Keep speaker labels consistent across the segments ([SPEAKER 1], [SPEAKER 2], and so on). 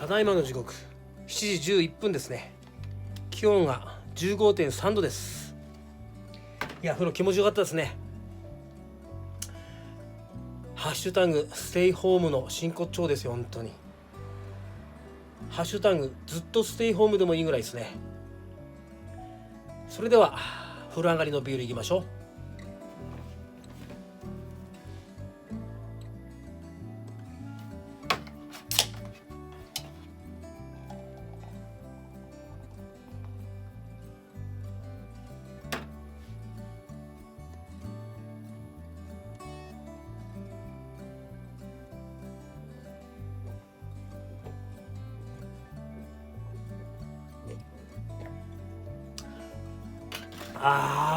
[SPEAKER 1] ただいまの時刻7時11分ですね。気温が 15.3 度です。いや風呂気持ちよかったですね。ハッシュタグステイホームの真骨頂ですよ。本当にハッシュタグずっとステイホームでもいいぐらいですね。それでは風呂上がりのビールいきましょう。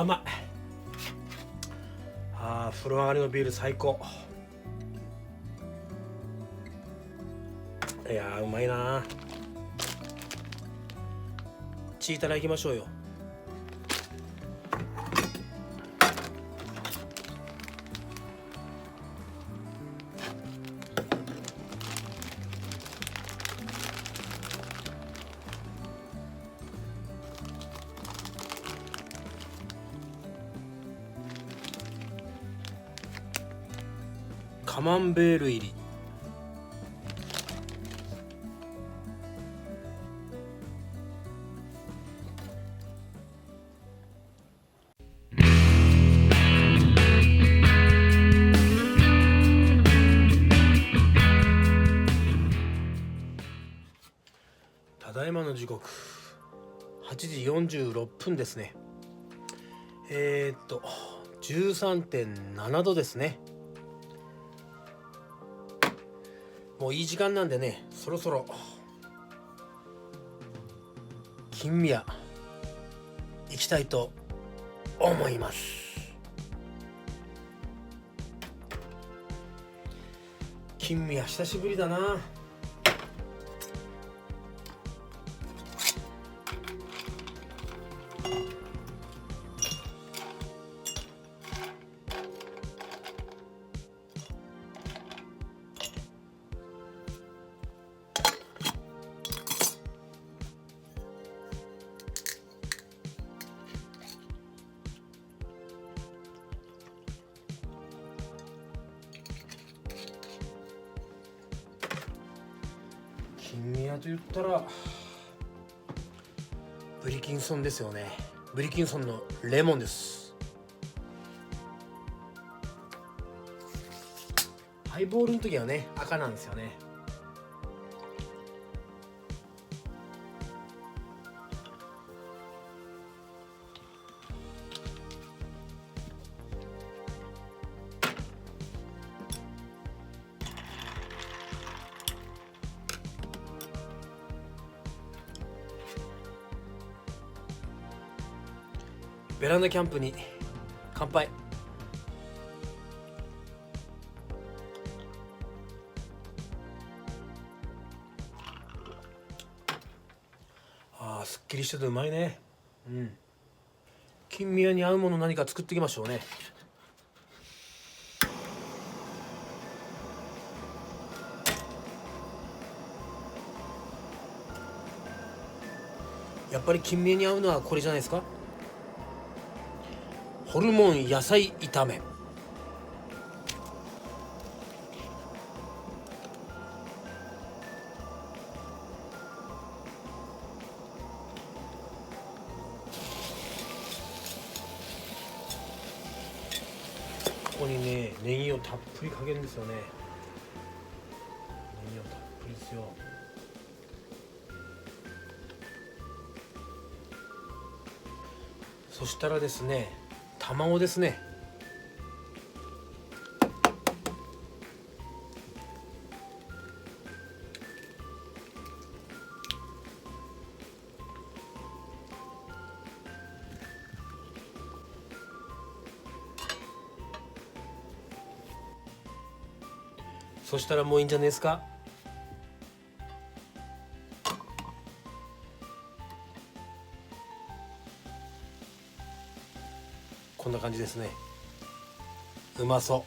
[SPEAKER 1] うまい。風呂上がりのビール最高。いやうまいな。チータラ行きましょうよ。カマンベール入り。ただいまの時刻8時46分ですね。13.7 度ですね。もういい時間なんでね、そろそろ金宮行きたいと思います。金宮久しぶりだな。金宮と言ったらブリキンソンですよね。ブリキンソンのレモンです。ハイボールの時はね赤なんですよね。ベランダキャンプに乾杯。すっきりしててうまいね。金宮に合うもの何か作っていきましょうね。やっぱり金宮に合うのはこれじゃないですか。ホルモン野菜炒め。ここにねネギをたっぷりかけるんですよね。ネギをたっぷりですよ。そしたらですね卵ですね。そしたらもういいんじゃないですか。こんな感じですね。うまそう。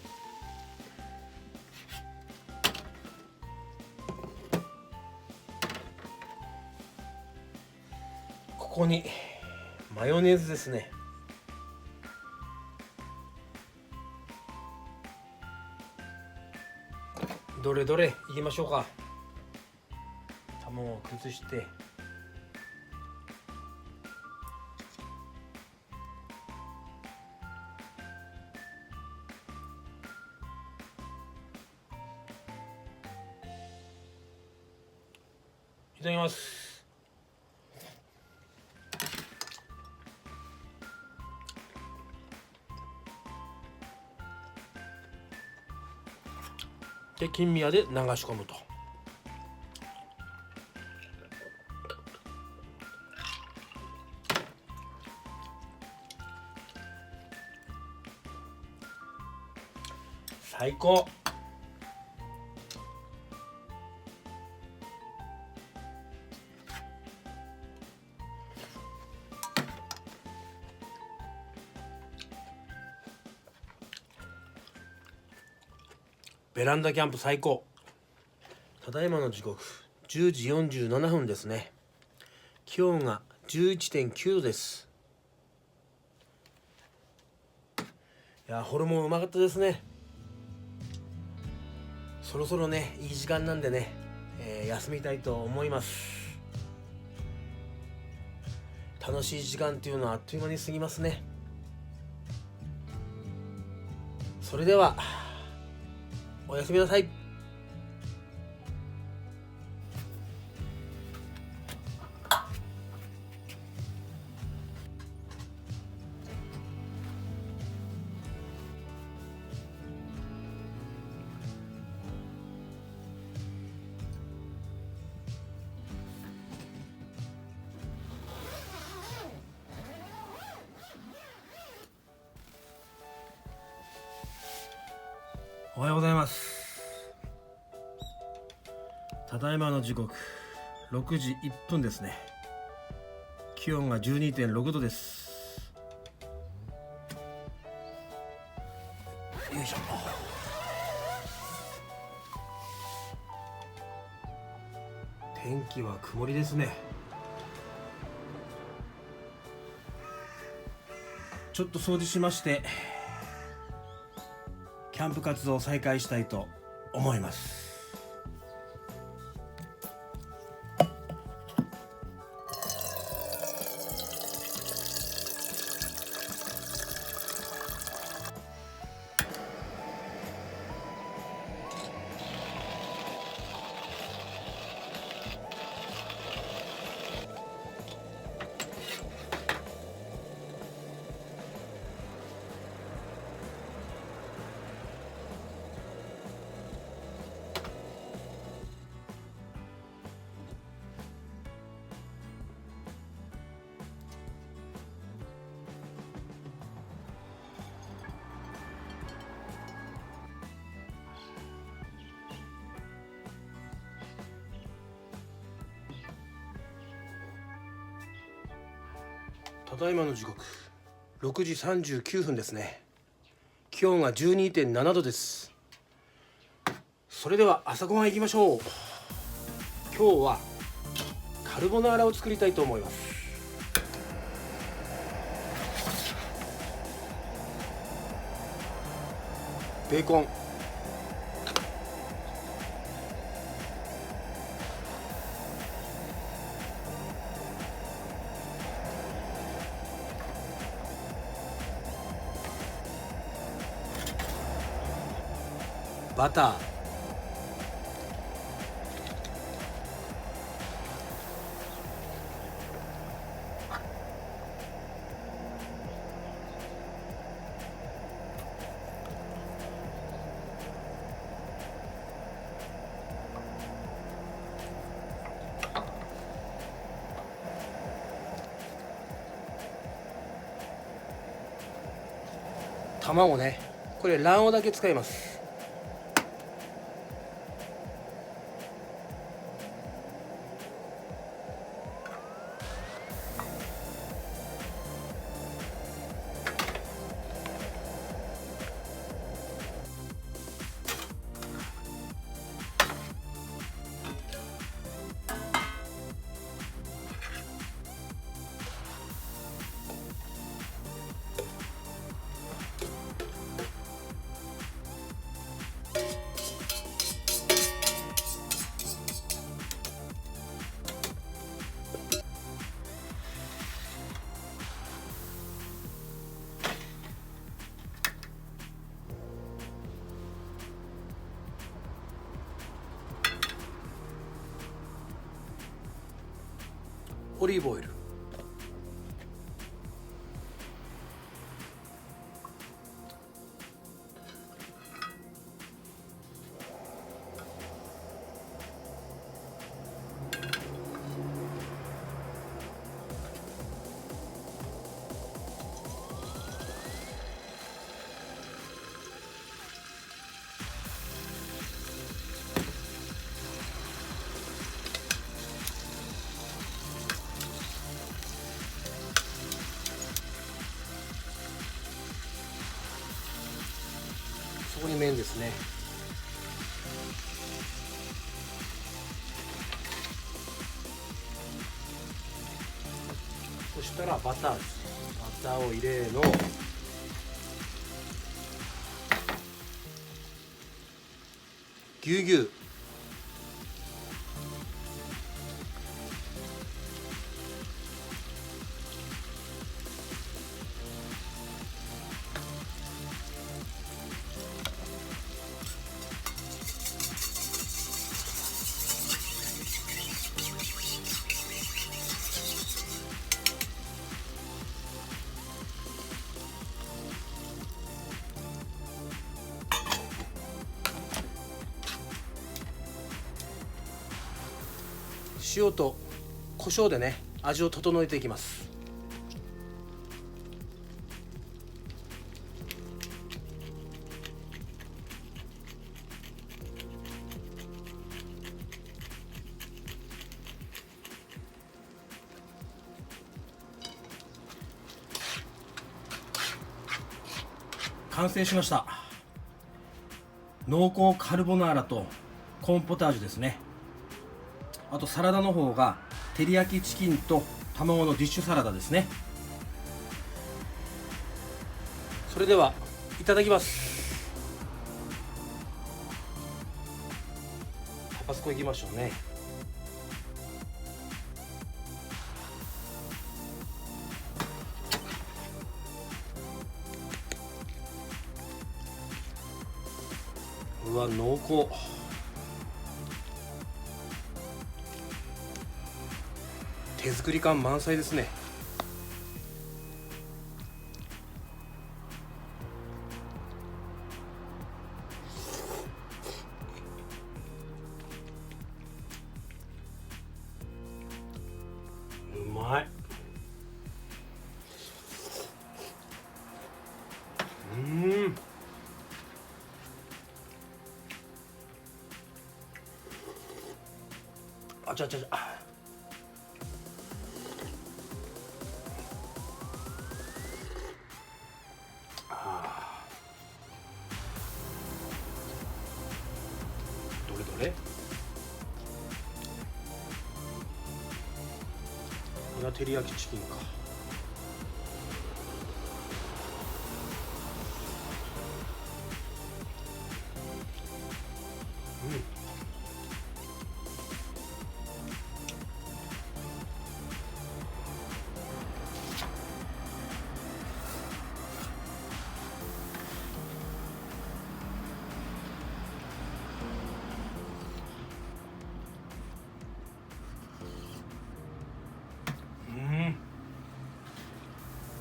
[SPEAKER 1] こにマヨネーズですね。どれどれいきましょうか。卵を崩していただきます。で金宮で流し込むと。最高。ベランダキャンプ最高。ただいまの時刻10時47分ですね。気温が 11.9 度です。いやホルモンうまかったですね。そろそろねいい時間なんでね、休みたいと思います。楽しい時間っていうのはあっという間に過ぎますね。それではおやすみなさい。おはようございます。ただいまの時刻6時1分ですね。気温が 12.6 度です。よいしょ。天気は曇りですね。ちょっと掃除しましてキャンプ活動を再開したいと思います。ただいまの時刻6時39分ですね。気温が 12.7 度です。それでは朝ごはん行きましょう。今日はカルボナーラを作りたいと思います。ベーコン、バター、卵ね。これ卵黄だけ使います。オリーブオイル、そこに麺ですね。そしたらバターです。バターを入れのぎゅうぎゅう、塩と胡椒でね味を整えていきます。完成しました。濃厚カルボナーラとコーンポタージュですね。あとサラダの方が照り焼きチキンと卵のディッシュサラダですね。それではいただきます。タバスコいきましょうね。うわ濃厚。手作り感満載ですね。うまい。あちゃちゃちゃ。どれどれ。これは照り焼きチキンか。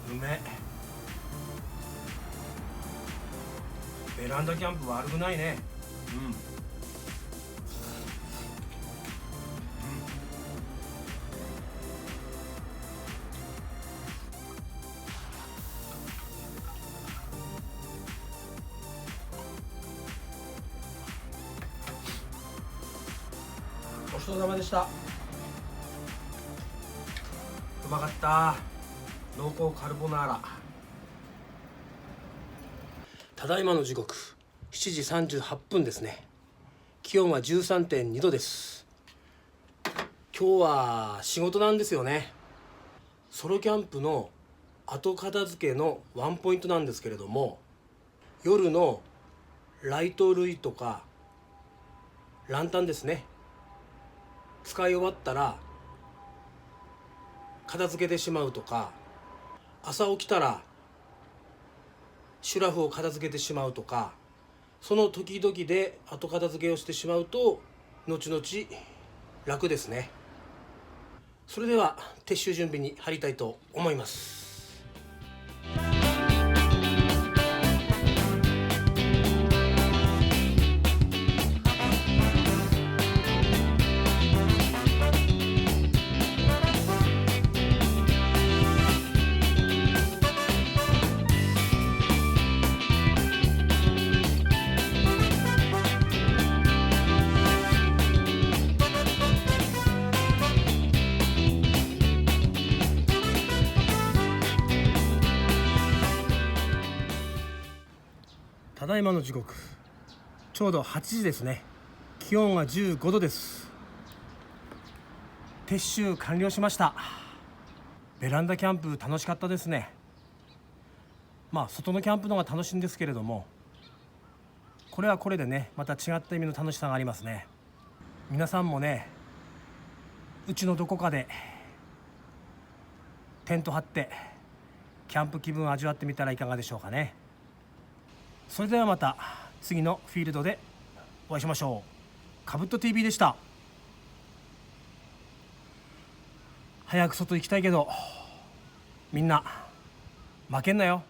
[SPEAKER 1] うめ。ベランダキャンプ悪くないね。ごちそうさまでした。うまかった。濃厚カルボナーラ。ただいまの時刻7時38分ですね。気温は 13.2 度です。今日は仕事なんですよね。ソロキャンプの後片付けのワンポイントなんですけれども、夜のライト類とかランタンですね、使い終わったら片付けてしまうとか、朝起きたらシュラフを片付けてしまうとか、その時々で後片付けをしてしまうと後々楽ですね。それでは撤収準備に入りたいと思います。ただいまの時刻ちょうど8時ですね。気温は15度です。撤収完了しました。ベランダキャンプ楽しかったですね。外のキャンプの方が楽しいんですけれども、これはこれでね、また違った意味の楽しさがありますね。皆さんもね、うちのどこかでテント張ってキャンプ気分を味わってみたらいかがでしょうかね。それではまた次のフィールドでお会いしましょう。かぶっと TV でした。早く外行きたいけど、みんな負けんなよ。